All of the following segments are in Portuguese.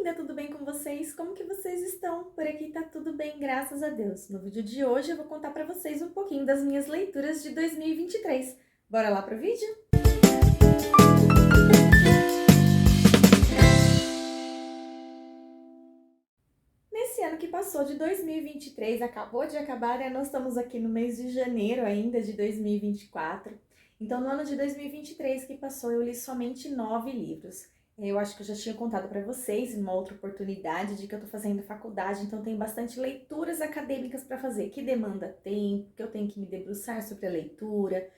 linda, tudo bem com vocês? Como que vocês estão? Por aqui tá tudo bem, graças a Deus. No vídeo de hoje eu vou contar pra vocês um pouquinho das minhas leituras de 2023. Bora lá pro vídeo? Nesse ano que passou de 2023, acabou de acabar, né? Nós estamos aqui no mês de janeiro ainda de 2024. Então, no ano de 2023 que passou, eu li somente 9 livros. Eu acho que eu já tinha contado para vocês em uma outra oportunidade de que eu tô fazendo faculdade, então tem bastante leituras acadêmicas para fazer, que demanda tempo, que eu tenho que me debruçar sobre a leitura.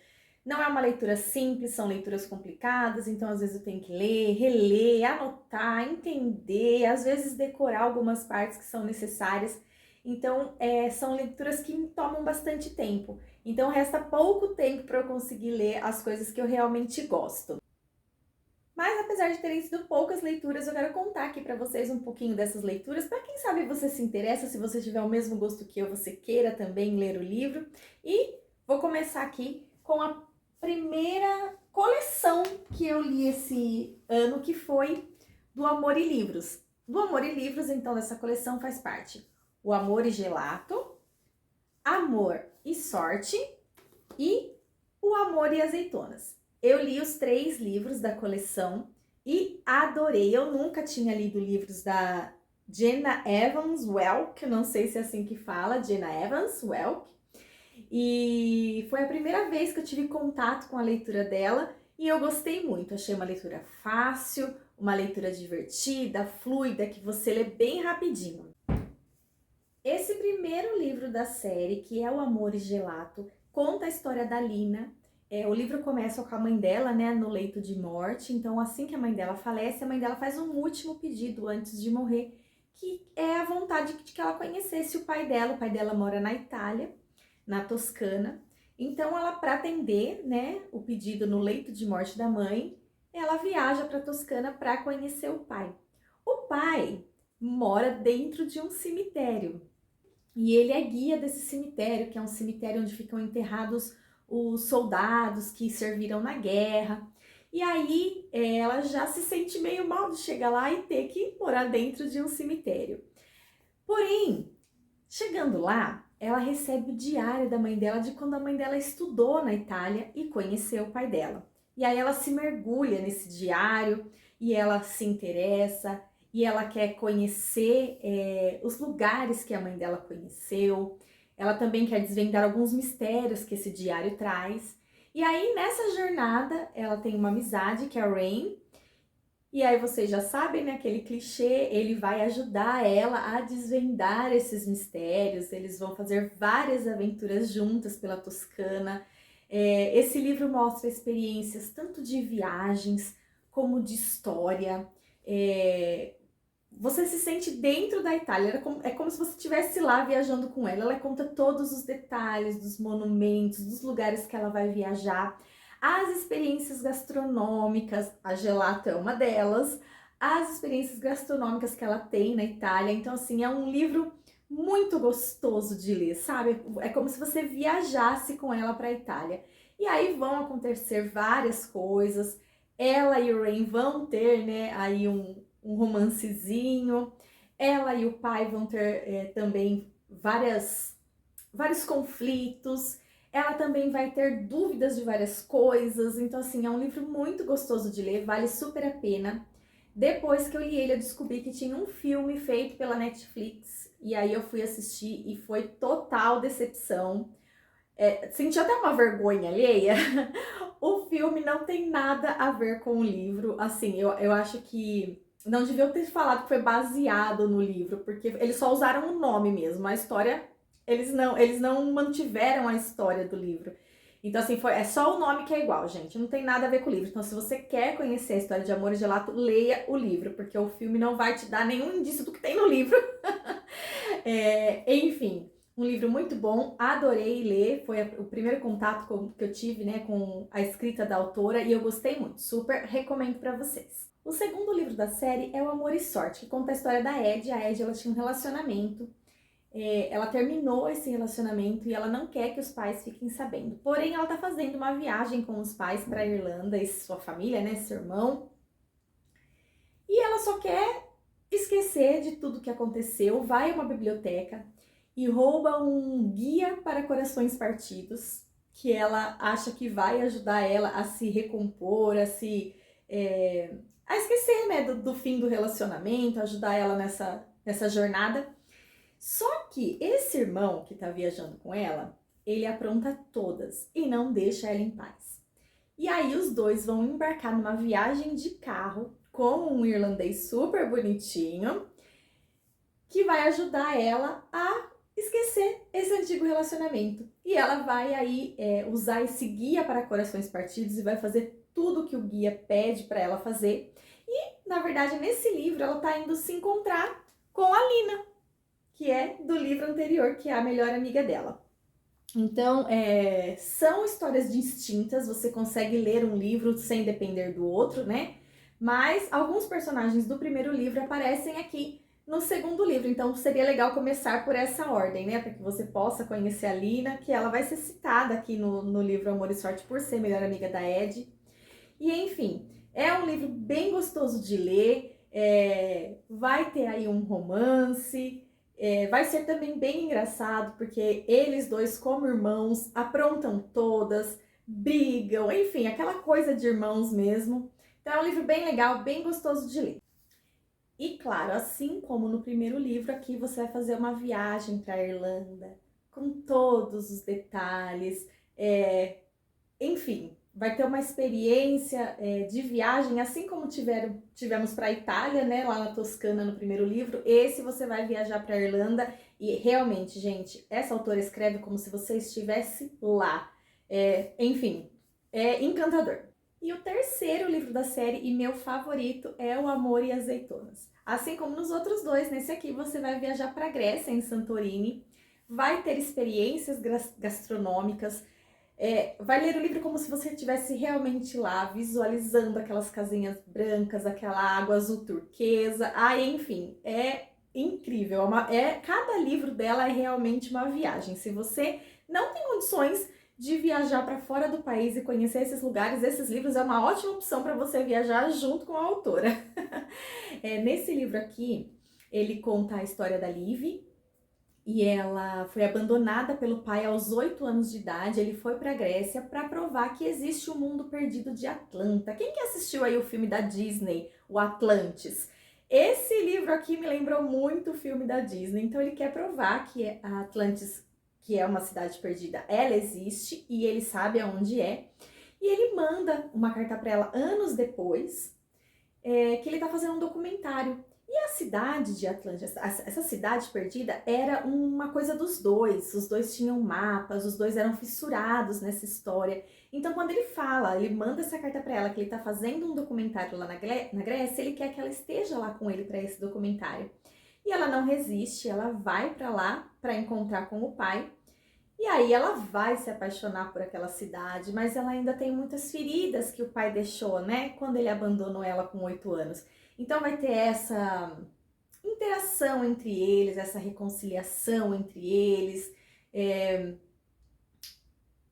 Não é uma leitura simples, são leituras complicadas, então às vezes eu tenho que ler, reler, anotar, entender, às vezes decorar algumas partes que são necessárias. Então, são leituras que me tomam bastante tempo. Então, resta pouco tempo para eu conseguir ler as coisas que eu realmente gosto. Mas apesar de terem sido poucas leituras, eu quero contar aqui para vocês um pouquinho dessas leituras, para quem sabe você se interessa, se você tiver o mesmo gosto que eu, você queira também ler o livro. E vou começar aqui com a primeira coleção que eu li esse ano, que foi do Amor e Livros. Do Amor e Livros, então, dessa coleção faz parte o Amor e Gelato, Amor e Sorte e o Amor e Azeitonas. Eu li os 3 livros da coleção e adorei. Eu nunca tinha lido livros da Jenna Evans Welk, não sei se é assim que fala, Jenna Evans Welk. E foi a primeira vez que eu tive contato com a leitura dela e eu gostei muito. Achei uma leitura fácil, uma leitura divertida, fluida, que você lê bem rapidinho. Esse primeiro livro da série, que é O Amor e Gelato, conta a história da Lina. O livro começa com a mãe dela, né, no leito de morte. Então, assim que a mãe dela falece, a mãe dela faz um último pedido antes de morrer, que é a vontade de que ela conhecesse o pai dela. O pai dela mora na Itália, na Toscana. Então, ela, para atender, né, o pedido no leito de morte da mãe, ela viaja para Toscana para conhecer o pai. O pai mora dentro de um cemitério. E ele é guia desse cemitério, que é um cemitério onde ficam enterrados os soldados que serviram na guerra. E aí ela já se sente meio mal de chegar lá e ter que morar dentro de um cemitério. Porém, chegando lá, ela recebe o diário da mãe dela de quando a mãe dela estudou na Itália e conheceu o pai dela. E aí ela se mergulha nesse diário e ela se interessa e ela quer conhecer os lugares que a mãe dela conheceu. Ela também quer desvendar alguns mistérios que esse diário traz. E aí nessa jornada ela tem uma amizade que é a Rain. E aí vocês já sabem, né, aquele clichê, ele vai ajudar ela a desvendar esses mistérios, eles vão fazer várias aventuras juntas pela Toscana. Esse livro mostra experiências tanto de viagens como de história. Você se sente dentro da Itália, é como se você estivesse lá viajando com ela. Ela conta todos os detalhes dos monumentos, dos lugares que ela vai viajar, as experiências gastronômicas, a gelato é uma delas, as experiências gastronômicas que ela tem na Itália. Então, assim, é um livro muito gostoso de ler, sabe? É como se você viajasse com ela para a Itália. E aí vão acontecer várias coisas. Ela e o Rain vão ter, né, aí um romancezinho. Ela e o pai vão ter também vários conflitos. Ela também vai ter dúvidas de várias coisas. Então, assim, é um livro muito gostoso de ler, vale super a pena. Depois que eu li ele, eu descobri que tinha um filme feito pela Netflix. E aí eu fui assistir e foi total decepção. Senti até uma vergonha alheia. O filme não tem nada a ver com o livro. Assim, eu acho que não deviam ter falado que foi baseado no livro, porque eles só usaram o nome mesmo. A história, eles não mantiveram a história do livro. Então, assim, é só o nome que é igual, gente. Não tem nada a ver com o livro. Então, se você quer conhecer a história de Amor e Gelato, leia o livro, porque o filme não vai te dar nenhum indício do que tem no livro. Enfim, um livro muito bom, adorei ler, foi o primeiro contato que eu tive, né, com a escrita da autora e eu gostei muito, super recomendo para vocês. O segundo livro da série é O Amor e Sorte, que conta a história da Ed. A Ed, ela tinha um relacionamento, ela terminou esse relacionamento e ela não quer que os pais fiquem sabendo. Porém, ela tá fazendo uma viagem com os pais para Irlanda e sua família, né, seu irmão, e ela só quer esquecer de tudo que aconteceu, vai a uma biblioteca e rouba um guia para corações partidos, que ela acha que vai ajudar ela a se recompor, a esquecer, né, do fim do relacionamento, ajudar ela nessa jornada. Só que esse irmão que tá viajando com ela, ele apronta todas e não deixa ela em paz. E aí os dois vão embarcar numa viagem de carro com um irlandês super bonitinho que vai ajudar ela a esquecer esse antigo relacionamento. E ela vai aí usar esse guia para corações partidos e vai fazer tudo que o guia pede para ela fazer. E, na verdade, nesse livro ela tá indo se encontrar com a Lina, que é do livro anterior, que é a melhor amiga dela. Então, são histórias distintas, você consegue ler um livro sem depender do outro, né? Mas alguns personagens do primeiro livro aparecem aqui no segundo livro, então seria legal começar por essa ordem, né? Para que você possa conhecer a Lina, que ela vai ser citada aqui no livro Amor e Sorte por ser melhor amiga da Ed. E enfim, é um livro bem gostoso de ler, vai ter aí um romance, vai ser também bem engraçado, porque eles dois, como irmãos, aprontam todas, brigam, enfim, aquela coisa de irmãos mesmo. Então é um livro bem legal, bem gostoso de ler. E claro, assim como no primeiro livro, aqui você vai fazer uma viagem para a Irlanda, com todos os detalhes, enfim, vai ter uma experiência de viagem, assim como tivemos para a Itália, né, lá na Toscana no primeiro livro. Esse você vai viajar para a Irlanda e realmente, gente, essa autora escreve como se você estivesse lá. Enfim, é encantador. E o terceiro livro da série e meu favorito é O Amor e Azeitonas. Assim como nos outros dois, nesse aqui você vai viajar para a Grécia, em Santorini, vai ter experiências gastronômicas, vai ler o livro como se você estivesse realmente lá, visualizando aquelas casinhas brancas, aquela água azul turquesa, enfim, é incrível. Cada livro dela é realmente uma viagem. Se você não tem condições de viajar para fora do país e conhecer esses lugares, esses livros é uma ótima opção para você viajar junto com a autora. Nesse livro aqui, ele conta a história da Liv, e ela foi abandonada pelo pai aos 8 anos de idade. Ele foi para a Grécia para provar que existe o mundo perdido de Atlanta. Quem que assistiu aí o filme da Disney, o Atlantis? Esse livro aqui me lembrou muito o filme da Disney. Então ele quer provar que a Atlantis, que é uma cidade perdida, ela existe e ele sabe aonde é. E ele manda uma carta para ela anos depois, que ele está fazendo um documentário. E a cidade de Atlântida, essa cidade perdida, era uma coisa dos dois. Os dois tinham mapas, os dois eram fissurados nessa história. Então, quando ele fala, ele manda essa carta para ela que ele está fazendo um documentário lá na Grécia, ele quer que ela esteja lá com ele para esse documentário. E ela não resiste, ela vai para lá para encontrar com o pai. E aí ela vai se apaixonar por aquela cidade, mas ela ainda tem muitas feridas que o pai deixou, né? Quando ele abandonou ela com 8 anos. Então vai ter essa interação entre eles, essa reconciliação entre eles,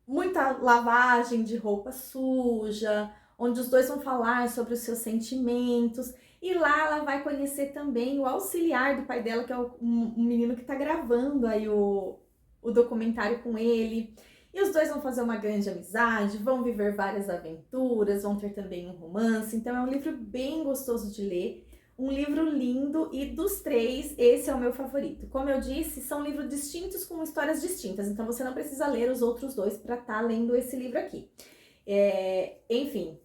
muita lavagem de roupa suja, onde os dois vão falar sobre os seus sentimentos. E lá ela vai conhecer também o auxiliar do pai dela, que é um menino que tá gravando aí o documentário com ele. E os dois vão fazer uma grande amizade, vão viver várias aventuras, vão ter também um romance. Então é um livro bem gostoso de ler, um livro lindo, e dos três, esse é o meu favorito. Como eu disse, são livros distintos com histórias distintas, então você não precisa ler os outros dois para estar lendo esse livro aqui. Enfim,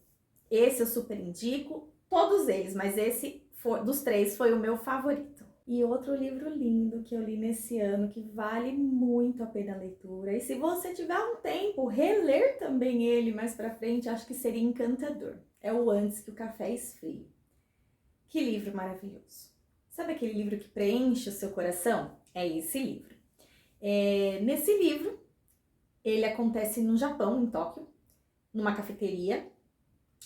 esse eu super indico, todos eles, mas esse dos três foi o meu favorito. E outro livro lindo que eu li nesse ano, que vale muito a pena a leitura, e se você tiver um tempo, reler também ele mais pra frente, acho que seria encantador. É o Antes que o Café Esfrie. Que livro maravilhoso! Sabe aquele livro que preenche o seu coração? É esse livro. Nesse livro, ele acontece no Japão, em Tóquio, numa cafeteria,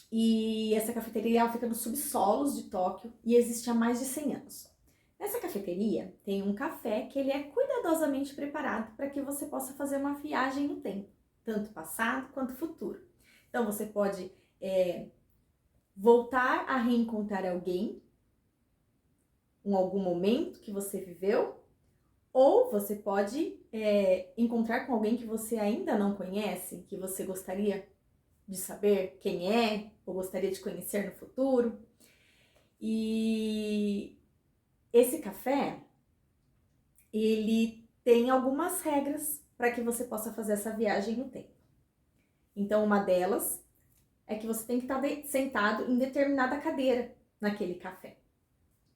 e essa cafeteria fica nos subsolos de Tóquio e existe há mais de 100 anos. Nessa cafeteria tem um café que ele é cuidadosamente preparado para que você possa fazer uma viagem no tempo, tanto passado quanto futuro. Então você pode voltar a reencontrar alguém algum momento que você viveu, ou você pode encontrar com alguém que você ainda não conhece, que você gostaria de saber quem é, ou gostaria de conhecer no futuro. E esse café, ele tem algumas regras para que você possa fazer essa viagem no tempo. Então, uma delas é que você tem que estar sentado em determinada cadeira naquele café.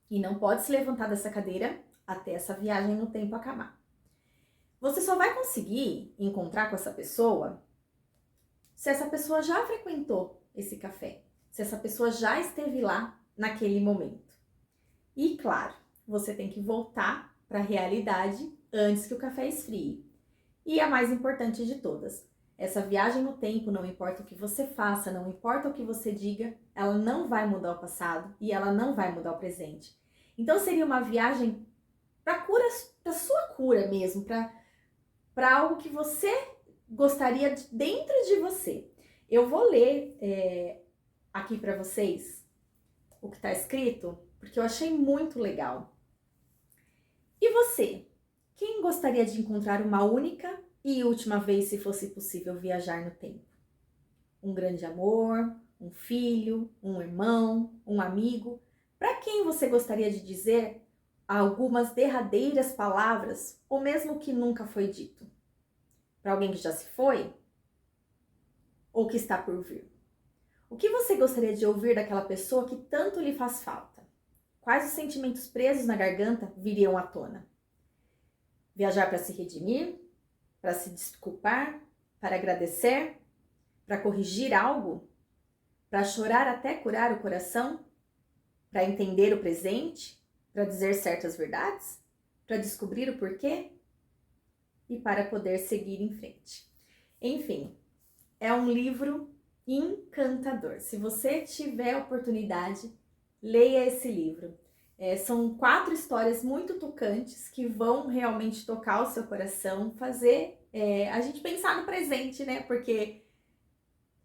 E não pode se levantar dessa cadeira até essa viagem no tempo acabar. Você só vai conseguir encontrar com essa pessoa se essa pessoa já frequentou esse café, se essa pessoa já esteve lá naquele momento. E claro, você tem que voltar para a realidade antes que o café esfrie. E a mais importante de todas, essa viagem no tempo, não importa o que você faça, não importa o que você diga, ela não vai mudar o passado e ela não vai mudar o presente. Então seria uma viagem para cura, para sua cura mesmo, para algo que você gostaria dentro de você. Eu vou ler aqui para vocês o que está escrito, porque eu achei muito legal. E você? Quem gostaria de encontrar uma única e última vez, se fosse possível, viajar no tempo? Um grande amor, um filho, um irmão, um amigo? Para quem você gostaria de dizer algumas derradeiras palavras, ou mesmo que nunca foi dito? Para alguém que já se foi? Ou que está por vir? O que você gostaria de ouvir daquela pessoa que tanto lhe faz falta? Quais os sentimentos presos na garganta viriam à tona? Viajar para se redimir? Para se desculpar? Para agradecer? Para corrigir algo? Para chorar até curar o coração? Para entender o presente? Para dizer certas verdades? Para descobrir o porquê? E para poder seguir em frente. Enfim, é um livro encantador. Se você tiver a oportunidade, leia esse livro. São 4 histórias muito tocantes que vão realmente tocar o seu coração, fazer a gente pensar no presente, né? Porque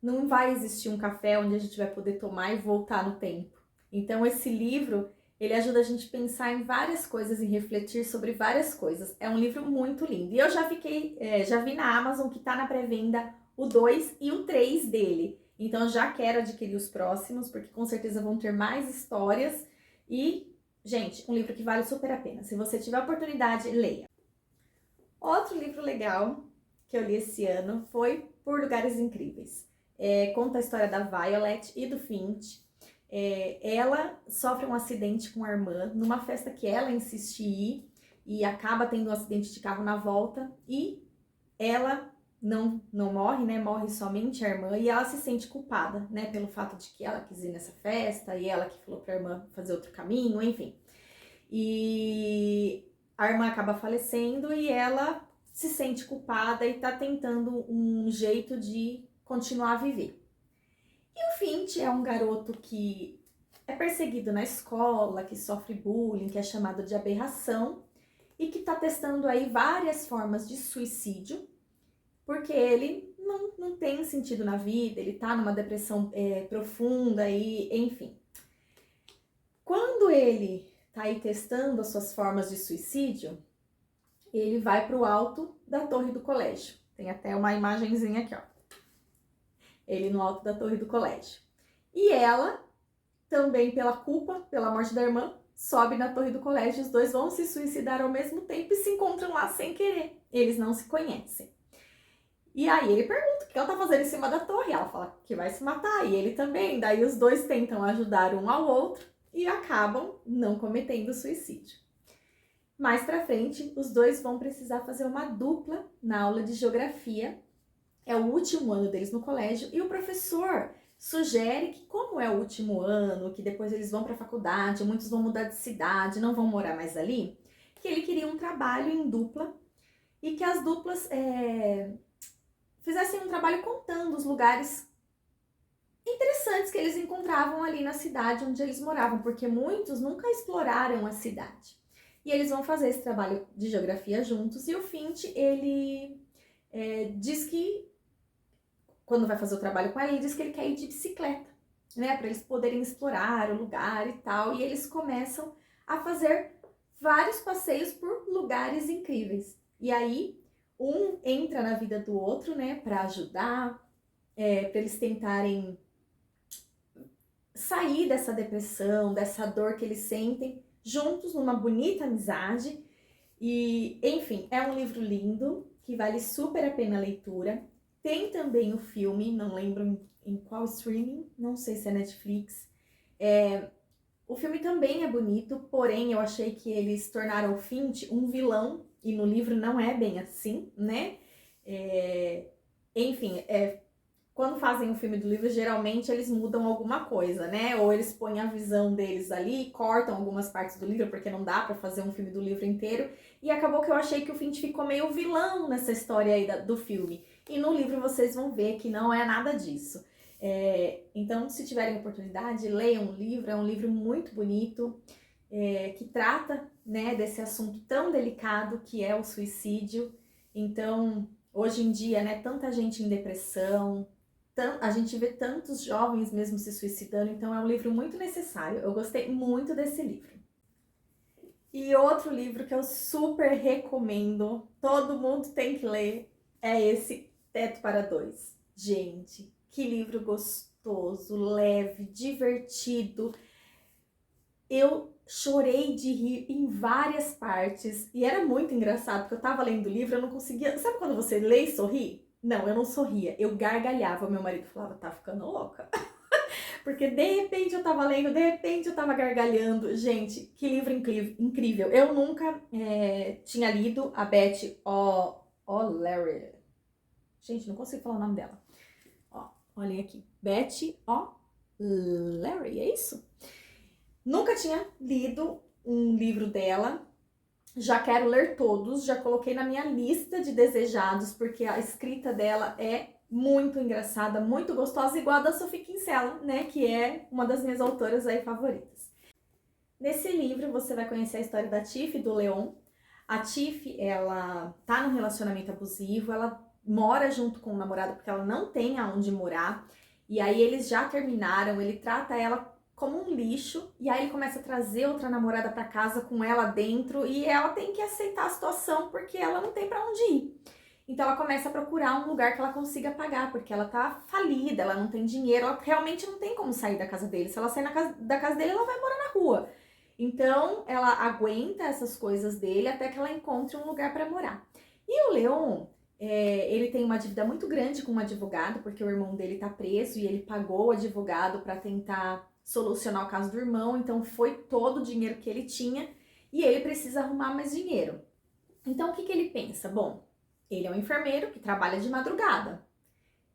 não vai existir um café onde a gente vai poder tomar e voltar no tempo. Então esse livro, ele ajuda a gente a pensar em várias coisas e refletir sobre várias coisas. É um livro muito lindo. E eu já vi na Amazon que tá na pré-venda o 2 e o 3 dele. Então já quero adquirir os próximos, porque com certeza vão ter mais histórias. E, gente, um livro que vale super a pena. Se você tiver a oportunidade, leia. Outro livro legal que eu li esse ano foi Por Lugares Incríveis. Conta a história da Violet e do Finch. Ela sofre um acidente com a irmã numa festa que ela insiste em ir e acaba tendo um acidente de carro na volta e ela não morre, né? Morre somente a irmã e ela se sente culpada, né? Pelo fato de que ela quis ir nessa festa e ela que falou pra irmã fazer outro caminho, enfim. E a irmã acaba falecendo e ela se sente culpada e tá tentando um jeito de continuar a viver. E o Finch é um garoto que é perseguido na escola, que sofre bullying, que é chamado de aberração e que tá testando aí várias formas de suicídio, porque ele não tem sentido na vida, ele tá numa depressão profunda e enfim. Quando ele tá aí testando as suas formas de suicídio, ele vai pro alto da torre do colégio. Tem até uma imagenzinha aqui, ó. Ele no alto da torre do colégio. E ela, também pela culpa, pela morte da irmã, sobe na torre do colégio. Os dois vão se suicidar ao mesmo tempo e se encontram lá sem querer. Eles não se conhecem. E aí ele pergunta o que ela tá fazendo em cima da torre. Ela fala que vai se matar, e ele também. Daí os dois tentam ajudar um ao outro e acabam não cometendo suicídio. Mais pra frente, os dois vão precisar fazer uma dupla na aula de geografia. É o último ano deles no colégio e o professor sugere que, como é o último ano, que depois eles vão para a faculdade, muitos vão mudar de cidade, não vão morar mais ali, que ele queria um trabalho em dupla e que as duplas fizessem um trabalho contando os lugares interessantes que eles encontravam ali na cidade onde eles moravam, porque muitos nunca exploraram a cidade. E eles vão fazer esse trabalho de geografia juntos e o Finch, ele diz que quando vai fazer o trabalho com ela, ele diz que ele quer ir de bicicleta, né? Para eles poderem explorar o lugar e tal. E eles começam a fazer vários passeios por lugares incríveis. E aí, um entra na vida do outro, né, para ajudar, para eles tentarem sair dessa depressão, dessa dor que eles sentem, juntos numa bonita amizade. E, enfim, é um livro lindo, que vale super a pena a leitura. Tem também o filme, não lembro em qual streaming, não sei se é Netflix. O filme também é bonito, porém eu achei que eles tornaram o Finch um vilão, e no livro não é bem assim, né? Enfim, quando fazem o filme do livro, geralmente eles mudam alguma coisa, né? Ou eles põem a visão deles ali, cortam algumas partes do livro, porque não dá pra fazer um filme do livro inteiro. E acabou que eu achei que o Finch ficou meio vilão nessa história aí do filme. E no livro vocês vão ver que não é nada disso. Então, se tiverem oportunidade, leiam o livro. É um livro muito bonito, que trata, né, desse assunto tão delicado que é o suicídio. Então, hoje em dia, né, tanta gente em depressão, a gente vê tantos jovens mesmo se suicidando, então é um livro muito necessário. Eu gostei muito desse livro. E outro livro que eu super recomendo, todo mundo tem que ler, é esse Teto para Dois. Gente, que livro gostoso, leve, divertido. Eu chorei de rir em várias partes e era muito engraçado, porque eu tava lendo o livro, eu não conseguia... Sabe quando você lê e sorri? Não, eu não sorria, eu gargalhava. Meu marido falava, tá ficando louca. Porque de repente eu tava lendo, de repente eu tava gargalhando. Gente, que livro incrível. Eu nunca tinha lido a Beth O'Leary. Gente, não consigo falar o nome dela. Ó, olhem aqui. Beth O'Leary, é isso? Nunca tinha lido um livro dela. Já quero ler todos, já coloquei na minha lista de desejados, porque a escrita dela é muito engraçada, muito gostosa, igual a da Sophie Kinsella, né, que é uma das minhas autoras aí favoritas. Nesse livro você vai conhecer a história da Tiff e do Leon. A Tiff, ela tá num relacionamento abusivo, ela mora junto com o namorado porque ela não tem aonde morar, e aí eles já terminaram, ele trata ela como um lixo, e aí ele começa a trazer outra namorada para casa com ela dentro, e ela tem que aceitar a situação porque ela não tem para onde ir. Então ela começa a procurar um lugar que ela consiga pagar, porque ela tá falida, ela não tem dinheiro, ela realmente não tem como sair da casa dele. Se ela sair da casa dele, ela vai morar na rua. Então ela aguenta essas coisas dele até que ela encontre um lugar para morar. E o Leon, ele tem uma dívida muito grande com um advogado, porque o irmão dele tá preso e ele pagou o advogado para tentar solucionar o caso do irmão, então foi todo o dinheiro que ele tinha e ele precisa arrumar mais dinheiro. Então o que ele pensa? Bom, ele é um enfermeiro que trabalha de madrugada.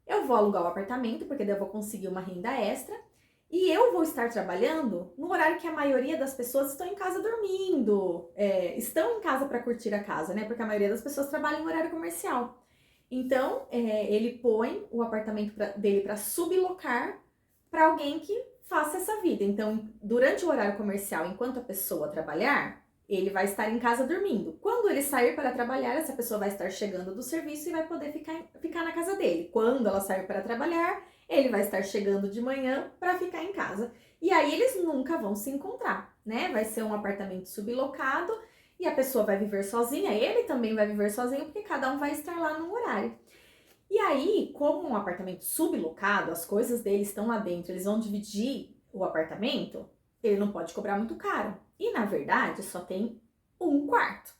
Eu vou alugar o apartamento porque daí eu vou conseguir uma renda extra e eu vou estar trabalhando no horário que a maioria das pessoas estão em casa dormindo, estão em casa para curtir a casa, né? Porque a maioria das pessoas trabalha em horário comercial. Então, ele põe o apartamento dele para sublocar para alguém que faça essa vida. Então, durante o horário comercial, enquanto a pessoa trabalhar, ele vai estar em casa dormindo. Quando ele sair para trabalhar, essa pessoa vai estar chegando do serviço e vai poder ficar na casa dele. Quando ela sair para trabalhar, ele vai estar chegando de manhã para ficar em casa. E aí eles nunca vão se encontrar, né? Vai ser um apartamento sublocado e a pessoa vai viver sozinha, ele também vai viver sozinho, porque cada um vai estar lá no horário. E aí, como um apartamento sublocado, as coisas dele estão lá dentro, eles vão dividir o apartamento, ele não pode cobrar muito caro. E na verdade, só tem um quarto.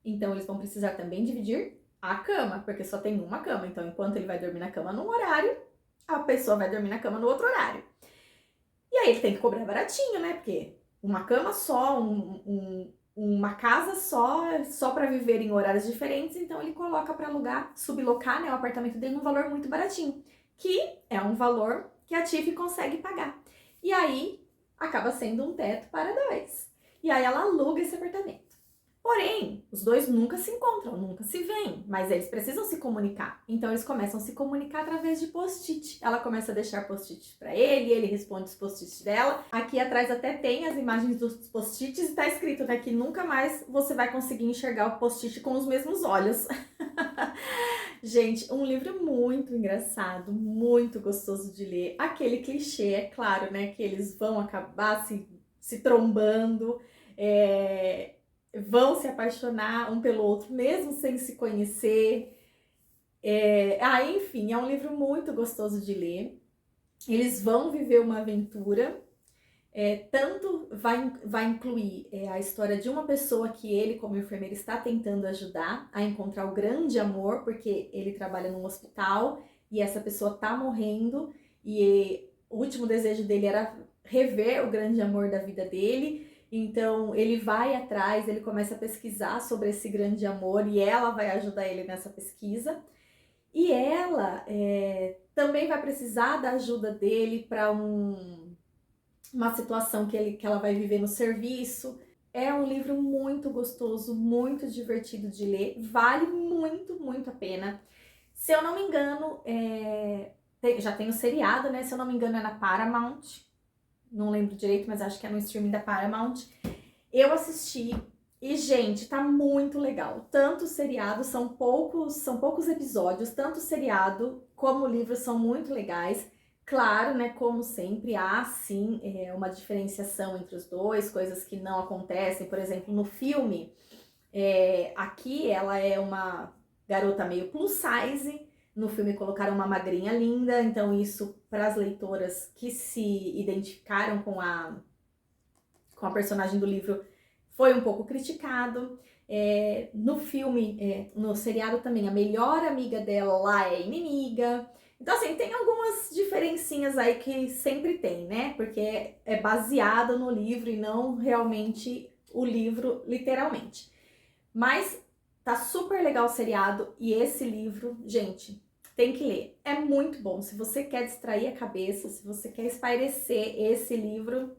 Então eles vão precisar também dividir a cama, porque só tem uma cama. Então, enquanto ele vai dormir na cama num horário, a pessoa vai dormir na cama no outro horário. E aí ele tem que cobrar baratinho, né? Porque uma cama só, uma casa só para viver em horários diferentes, então ele coloca para alugar, sublocar, né, o apartamento dele num valor muito baratinho, que é um valor que a Tiff consegue pagar. E aí acaba sendo um teto para dois. E aí ela aluga esse apartamento. Porém, os dois nunca se encontram, nunca se veem, mas eles precisam se comunicar. Então eles começam a se comunicar através de post-it. Ela começa a deixar post-it para ele responde os post-its dela. Aqui atrás até tem as imagens dos post-its e tá escrito, né, que nunca mais você vai conseguir enxergar o post-it com os mesmos olhos. Gente, um livro muito engraçado, muito gostoso de ler. Aquele clichê, é claro, né, que eles vão acabar se trombando. vão se apaixonar um pelo outro, mesmo sem se conhecer. Enfim, é um livro muito gostoso de ler. Eles vão viver uma aventura. Tanto vai incluir a história de uma pessoa que ele, como enfermeiro, está tentando ajudar a encontrar o grande amor, porque ele trabalha num hospital e essa pessoa tá morrendo e o último desejo dele era rever o grande amor da vida dele. Então ele vai atrás, ele começa a pesquisar sobre esse grande amor e ela vai ajudar ele nessa pesquisa. E ela também vai precisar da ajuda dele para uma situação que ela vai viver no serviço. É um livro muito gostoso, muito divertido de ler, vale muito, muito a pena. Se eu não me engano, já tem o seriado, né? Se eu não me engano é na Paramount, não lembro direito, mas acho que é no streaming da Paramount. Eu assisti e, gente, tá muito legal. Tanto o seriado, são poucos episódios, tanto o seriado como o livro são muito legais. Claro, né, como sempre, há sim uma diferenciação entre os dois, coisas que não acontecem. Por exemplo, no filme, aqui ela é uma garota meio plus size, no filme colocaram uma magrinha linda, então isso para as leitoras que se identificaram com a personagem do livro foi um pouco criticado. No filme, no seriado também, a melhor amiga dela lá é inimiga. Então, assim, tem algumas diferencinhas aí que sempre tem, né? Porque é baseado no livro e não realmente o livro, literalmente. Mas tá super legal o seriado e esse livro, gente, tem que ler. É muito bom. Se você quer distrair a cabeça, se você quer espairecer, esse livro,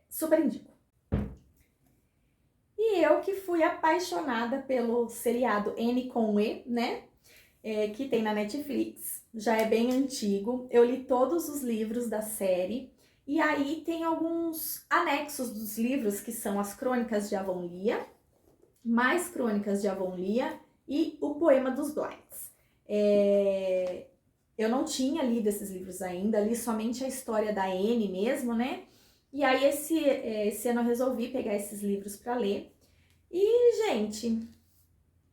super indico. E eu que fui apaixonada pelo seriado N com E, né? Que tem na Netflix, já é bem antigo. Eu li todos os livros da série e aí tem alguns anexos dos livros que são as Crônicas de Avonlea, mais Crônicas de Avonlea e o Poema dos Blights. Eu não tinha lido esses livros ainda, li somente a história da Anne mesmo, né? E aí esse ano eu resolvi pegar esses livros para ler. E, gente,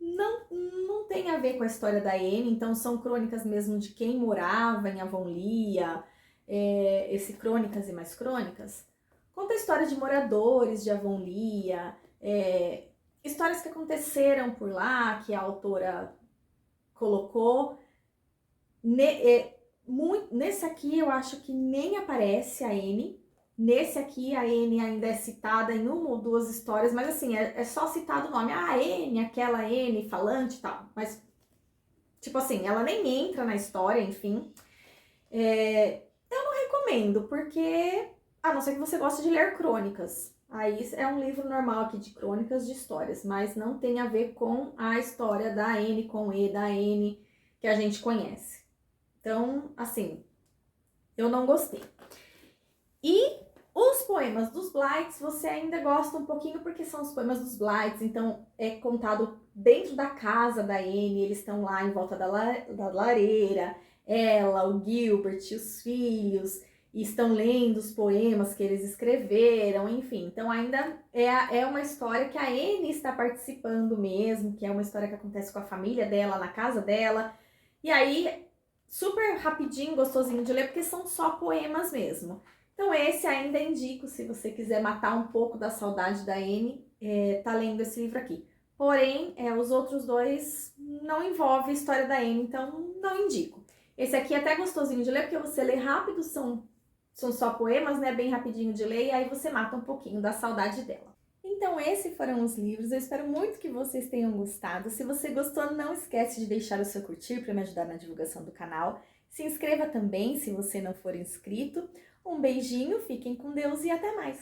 não tem a ver com a história da Anne, então são crônicas mesmo de quem morava em Avonlea, esse Crônicas e Mais Crônicas. Conta a história de moradores de Avonlea, histórias que aconteceram por lá, que a autora colocou. Nesse aqui eu acho que nem aparece a Anne. Nesse aqui a Anne ainda é citada em uma ou duas histórias, mas assim, é só citado o nome. A Anne, aquela Anne falante e tal. Mas, tipo assim, ela nem entra na história, enfim. Eu não recomendo, porque, a não ser que você goste de ler crônicas. Aí é um livro normal aqui de crônicas de histórias, mas não tem a ver com a história da Anne com E, da Anne que a gente conhece. Então, assim, eu não gostei. E os poemas dos Blights você ainda gosta um pouquinho porque são os poemas dos Blights, então é contado dentro da casa da Anne, eles estão lá em volta da lareira, ela, o Gilbert e os filhos, e estão lendo os poemas que eles escreveram, enfim. Então ainda é uma história que a Anne está participando mesmo, que é uma história que acontece com a família dela, na casa dela. E aí, super rapidinho, gostosinho de ler, porque são só poemas mesmo. Então esse ainda indico, se você quiser matar um pouco da saudade da Anne, tá lendo esse livro aqui. Porém, os outros dois não envolvem a história da Anne, então não indico. Esse aqui é até gostosinho de ler, porque você lê rápido, são só poemas, né? Bem rapidinho de ler, e aí você mata um pouquinho da saudade dela. Então esses foram os livros, eu espero muito que vocês tenham gostado. Se você gostou, não esquece de deixar o seu curtir para me ajudar na divulgação do canal. Se inscreva também, se você não for inscrito. Um beijinho, fiquem com Deus e até mais!